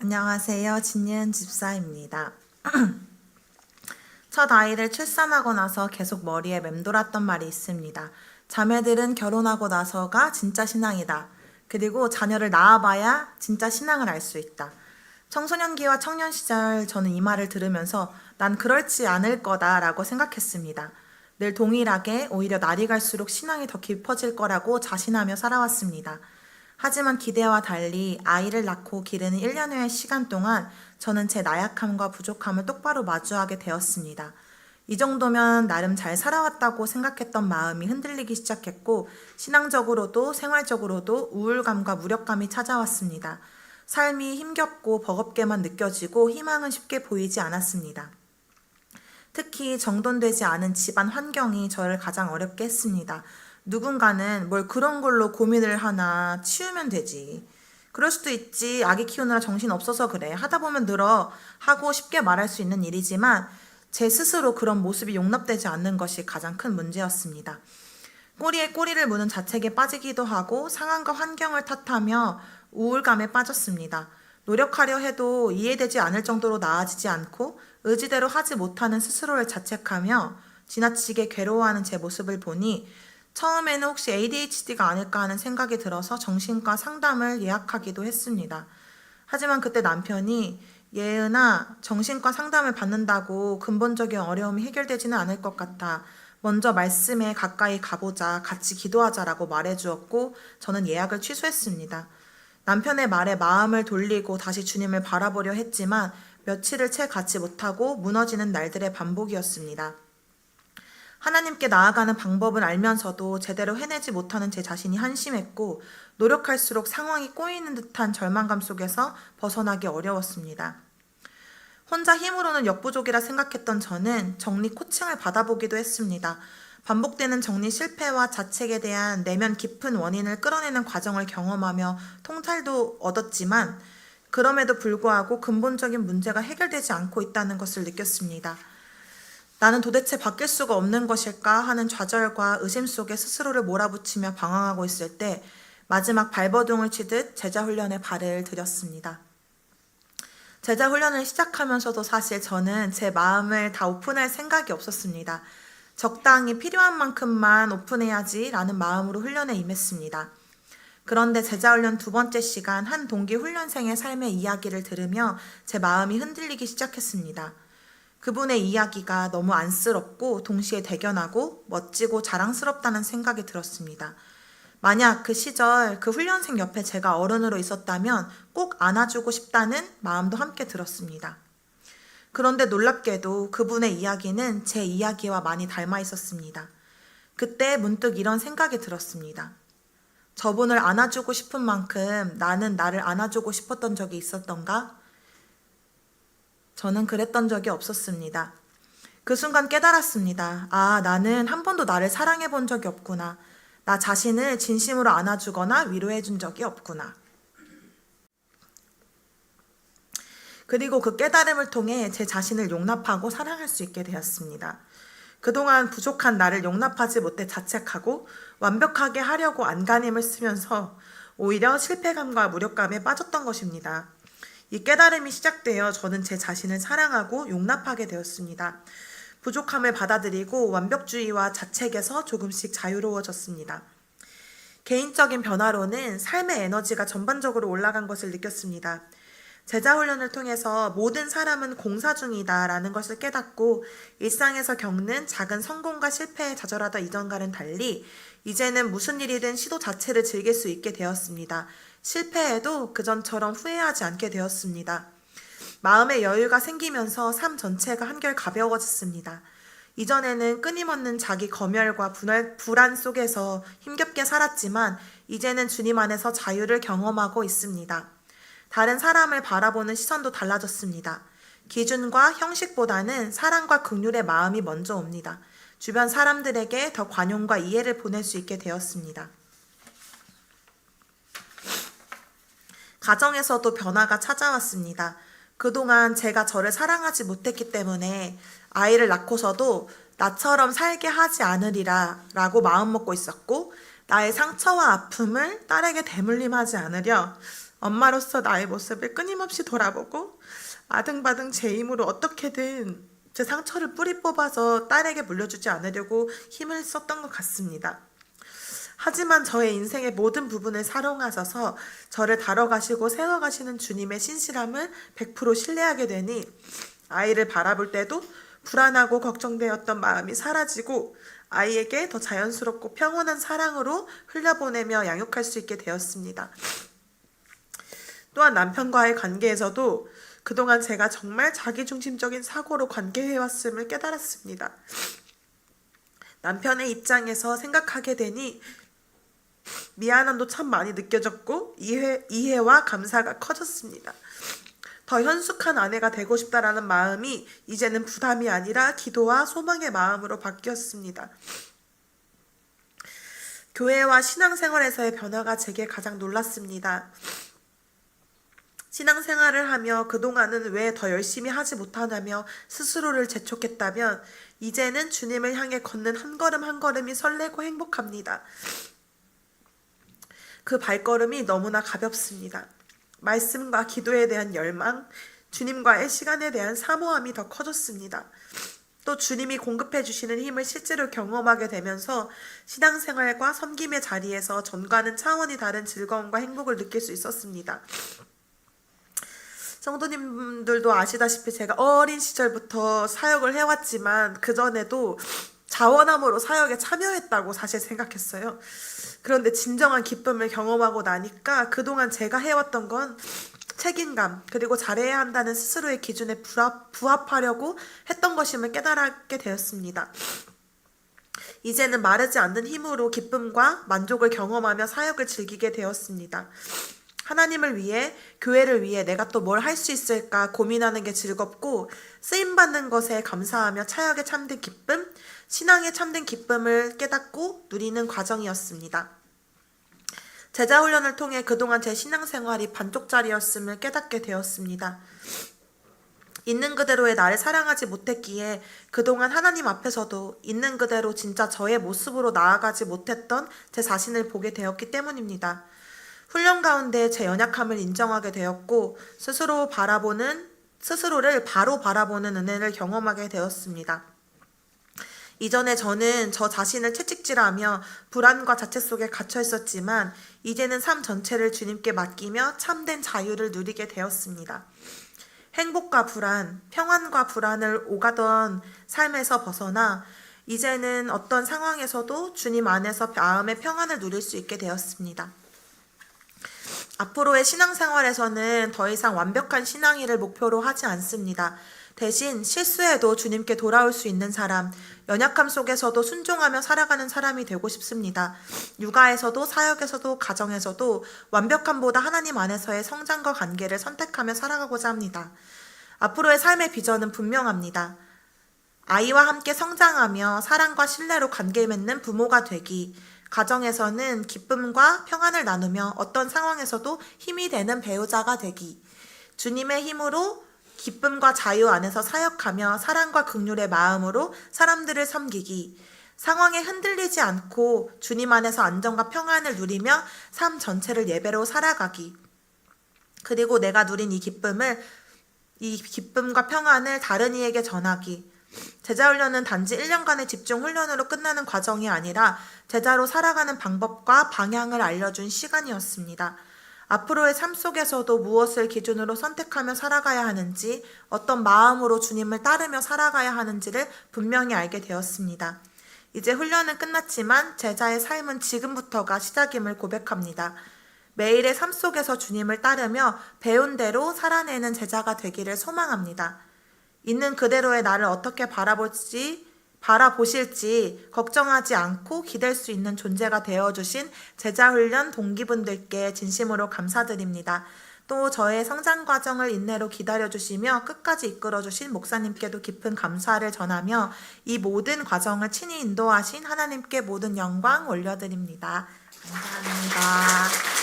안녕하세요. 진예은 집사입니다. 첫 아이를 출산하고 나서 계속 머리에 맴돌았던 말이 있습니다. 자매들은 결혼하고 나서가 진짜 신앙이다. 그리고 자녀를 낳아봐야 진짜 신앙을 알 수 있다. 청소년기와 청년 시절 저는 이 말을 들으면서 난 그렇지 않을 거다라고 생각했습니다. 늘 동일하게 오히려 날이 갈수록 신앙이 더 깊어질 거라고 자신하며 살아왔습니다. 하지만 기대와 달리 아이를 낳고 기르는 1년여의 시간 동안 저는 제 나약함과 부족함을 똑바로 마주하게 되었습니다. 이 정도면 나름 잘 살아왔다고 생각했던 마음이 흔들리기 시작했고 신앙적으로도 생활적으로도 우울감과 무력감이 찾아왔습니다. 삶이 힘겹고 버겁게만 느껴지고 희망은 쉽게 보이지 않았습니다. 특히 정돈되지 않은 집안 환경이 저를 가장 어렵게 했습니다. 누군가는 뭘 그런 걸로 고민을 하나, 치우면 되지. 그럴 수도 있지. 아기 키우느라 정신 없어서 그래. 하다 보면 늘어. 하고 쉽게 말할 수 있는 일이지만 제 스스로 그런 모습이 용납되지 않는 것이 가장 큰 문제였습니다. 꼬리에 꼬리를 무는 자책에 빠지기도 하고 상황과 환경을 탓하며 우울감에 빠졌습니다. 노력하려 해도 이해되지 않을 정도로 나아지지 않고 의지대로 하지 못하는 스스로를 자책하며 지나치게 괴로워하는 제 모습을 보니 처음에는 혹시 ADHD가 아닐까 하는 생각이 들어서 정신과 상담을 예약하기도 했습니다. 하지만 그때 남편이 예은아, 정신과 상담을 받는다고 근본적인 어려움이 해결되지는 않을 것 같아. 먼저 말씀에 가까이 가보자, 같이 기도하자라고 말해주었고 저는 예약을 취소했습니다. 남편의 말에 마음을 돌리고 다시 주님을 바라보려 했지만 며칠을 채 갖지 못하고 무너지는 날들의 반복이었습니다. 하나님께 나아가는 방법을 알면서도 제대로 해내지 못하는 제 자신이 한심했고 노력할수록 상황이 꼬이는 듯한 절망감 속에서 벗어나기 어려웠습니다. 혼자 힘으로는 역부족이라 생각했던 저는 정리 코칭을 받아보기도 했습니다. 반복되는 정리 실패와 자책에 대한 내면 깊은 원인을 끌어내는 과정을 경험하며 통찰도 얻었지만 그럼에도 불구하고 근본적인 문제가 해결되지 않고 있다는 것을 느꼈습니다. 나는 도대체 바뀔 수가 없는 것일까 하는 좌절과 의심 속에 스스로를 몰아붙이며 방황하고 있을 때 마지막 발버둥을 치듯 제자훈련에 발을 들였습니다. 제자훈련을 시작하면서도 사실 저는 제 마음을 다 오픈할 생각이 없었습니다. 적당히 필요한 만큼만 오픈해야지 라는 마음으로 훈련에 임했습니다. 그런데 제자훈련 2번째 시간 한 동기 훈련생의 삶의 이야기를 들으며 제 마음이 흔들리기 시작했습니다. 그분의 이야기가 너무 안쓰럽고 동시에 대견하고 멋지고 자랑스럽다는 생각이 들었습니다. 만약 그 시절 그 훈련생 옆에 제가 어른으로 있었다면 꼭 안아주고 싶다는 마음도 함께 들었습니다. 그런데 놀랍게도 그분의 이야기는 제 이야기와 많이 닮아 있었습니다. 그때 문득 이런 생각이 들었습니다. 저분을 안아주고 싶은 만큼 나는 나를 안아주고 싶었던 적이 있었던가? 저는 그랬던 적이 없었습니다. 그 순간 깨달았습니다. 아, 나는 한 번도 나를 사랑해 본 적이 없구나. 나 자신을 진심으로 안아주거나 위로해 준 적이 없구나. 그리고 그 깨달음을 통해 제 자신을 용납하고 사랑할 수 있게 되었습니다. 그동안 부족한 나를 용납하지 못해 자책하고 완벽하게 하려고 안간힘을 쓰면서 오히려 실패감과 무력감에 빠졌던 것입니다. 이 깨달음이 시작되어 저는 제 자신을 사랑하고 용납하게 되었습니다. 부족함을 받아들이고 완벽주의와 자책에서 조금씩 자유로워졌습니다. 개인적인 변화로는 삶의 에너지가 전반적으로 올라간 것을 느꼈습니다. 제자훈련을 통해서 모든 사람은 공사 중이다 라는 것을 깨닫고 일상에서 겪는 작은 성공과 실패에 좌절하던 이전과는 달리 이제는 무슨 일이든 시도 자체를 즐길 수 있게 되었습니다. 실패해도 그전처럼 후회하지 않게 되었습니다. 마음의 여유가 생기면서 삶 전체가 한결 가벼워졌습니다. 이전에는 끊임없는 자기 검열과 불안 속에서 힘겹게 살았지만 이제는 주님 안에서 자유를 경험하고 있습니다. 다른 사람을 바라보는 시선도 달라졌습니다. 기준과 형식보다는 사랑과 긍휼의 마음이 먼저 옵니다. 주변 사람들에게 더 관용과 이해를 보낼 수 있게 되었습니다. 가정에서도 변화가 찾아왔습니다. 그동안 제가 저를 사랑하지 못했기 때문에 아이를 낳고서도 나처럼 살게 하지 않으리라 라고 마음먹고 있었고 나의 상처와 아픔을 딸에게 대물림하지 않으려 엄마로서 나의 모습을 끊임없이 돌아보고 아등바등 제 힘으로 어떻게든 제 상처를 뿌리 뽑아서 딸에게 물려주지 않으려고 힘을 썼던 것 같습니다. 하지만 저의 인생의 모든 부분을 사용하셔서 저를 다뤄가시고 세워가시는 주님의 신실함을 100% 신뢰하게 되니 아이를 바라볼 때도 불안하고 걱정되었던 마음이 사라지고 아이에게 더 자연스럽고 평온한 사랑으로 흘려보내며 양육할 수 있게 되었습니다. 또한 남편과의 관계에서도 그동안 제가 정말 자기중심적인 사고로 관계해왔음을 깨달았습니다. 남편의 입장에서 생각하게 되니 미안함도 참 많이 느껴졌고 이해와 감사가 커졌습니다. 더 현숙한 아내가 되고 싶다라는 마음이 이제는 부담이 아니라 기도와 소망의 마음으로 바뀌었습니다. 교회와 신앙생활에서의 변화가 제게 가장 놀랐습니다. 신앙생활을 하며 그동안은 왜 더 열심히 하지 못하냐며 스스로를 재촉했다면 이제는 주님을 향해 걷는 한 걸음 한 걸음이 설레고 행복합니다. 그 발걸음이 너무나 가볍습니다. 말씀과 기도에 대한 열망, 주님과의 시간에 대한 사모함이 더 커졌습니다. 또 주님이 공급해 주시는 힘을 실제로 경험하게 되면서 신앙생활과 섬김의 자리에서 전과는 차원이 다른 즐거움과 행복을 느낄 수 있었습니다. 성도님들도 아시다시피 제가 어린 시절부터 사역을 해왔지만 그전에도 자원함으로 사역에 참여했다고 사실 생각했어요. 그런데 진정한 기쁨을 경험하고 나니까 그동안 제가 해왔던 건 책임감 그리고 잘해야 한다는 스스로의 기준에 부합하려고 했던 것임을 깨달게 되었습니다. 이제는 마르지 않는 힘으로 기쁨과 만족을 경험하며 사역을 즐기게 되었습니다. 하나님을 위해, 교회를 위해 내가 또 뭘 할 수 있을까 고민하는 게 즐겁고 쓰임받는 것에 감사하며 사역에 참된 기쁨, 신앙에 참된 기쁨을 깨닫고 누리는 과정이었습니다. 제자훈련을 통해 그동안 제 신앙생활이 반쪽짜리였음을 깨닫게 되었습니다. 있는 그대로의 나를 사랑하지 못했기에 그동안 하나님 앞에서도 있는 그대로 진짜 저의 모습으로 나아가지 못했던 제 자신을 보게 되었기 때문입니다. 훈련 가운데 제 연약함을 인정하게 되었고 스스로를 바로 바라보는 은혜를 경험하게 되었습니다. 이전에 저는 저 자신을 채찍질하며 불안과 자책 속에 갇혀 있었지만 이제는 삶 전체를 주님께 맡기며 참된 자유를 누리게 되었습니다. 행복과 불안, 평안과 불안을 오가던 삶에서 벗어나 이제는 어떤 상황에서도 주님 안에서 마음의 평안을 누릴 수 있게 되었습니다. 앞으로의 신앙생활에서는 더 이상 완벽한 신앙일을 목표로 하지 않습니다. 대신 실수해도 주님께 돌아올 수 있는 사람, 연약함 속에서도 순종하며 살아가는 사람이 되고 싶습니다. 육아에서도 사역에서도 가정에서도 완벽함보다 하나님 안에서의 성장과 관계를 선택하며 살아가고자 합니다. 앞으로의 삶의 비전은 분명합니다. 아이와 함께 성장하며 사랑과 신뢰로 관계 맺는 부모가 되기, 가정에서는 기쁨과 평안을 나누며 어떤 상황에서도 힘이 되는 배우자가 되기, 주님의 힘으로 기쁨과 자유 안에서 사역하며 사랑과 긍휼의 마음으로 사람들을 섬기기, 상황에 흔들리지 않고 주님 안에서 안정과 평안을 누리며 삶 전체를 예배로 살아가기, 그리고 내가 누린 이 기쁨과 평안을 다른 이에게 전하기. 제자훈련은 단지 1년간의 집중 훈련으로 끝나는 과정이 아니라 제자로 살아가는 방법과 방향을 알려준 시간이었습니다. 앞으로의 삶 속에서도 무엇을 기준으로 선택하며 살아가야 하는지, 어떤 마음으로 주님을 따르며 살아가야 하는지를 분명히 알게 되었습니다. 이제 훈련은 끝났지만 제자의 삶은 지금부터가 시작임을 고백합니다. 매일의 삶 속에서 주님을 따르며 배운 대로 살아내는 제자가 되기를 소망합니다. 있는 그대로의 나를 어떻게 바라보실지 걱정하지 않고 기댈 수 있는 존재가 되어주신 제자훈련 동기분들께 진심으로 감사드립니다. 또 저의 성장 과정을 인내로 기다려주시며 끝까지 이끌어주신 목사님께도 깊은 감사를 전하며 이 모든 과정을 친히 인도하신 하나님께 모든 영광 올려드립니다. 감사합니다.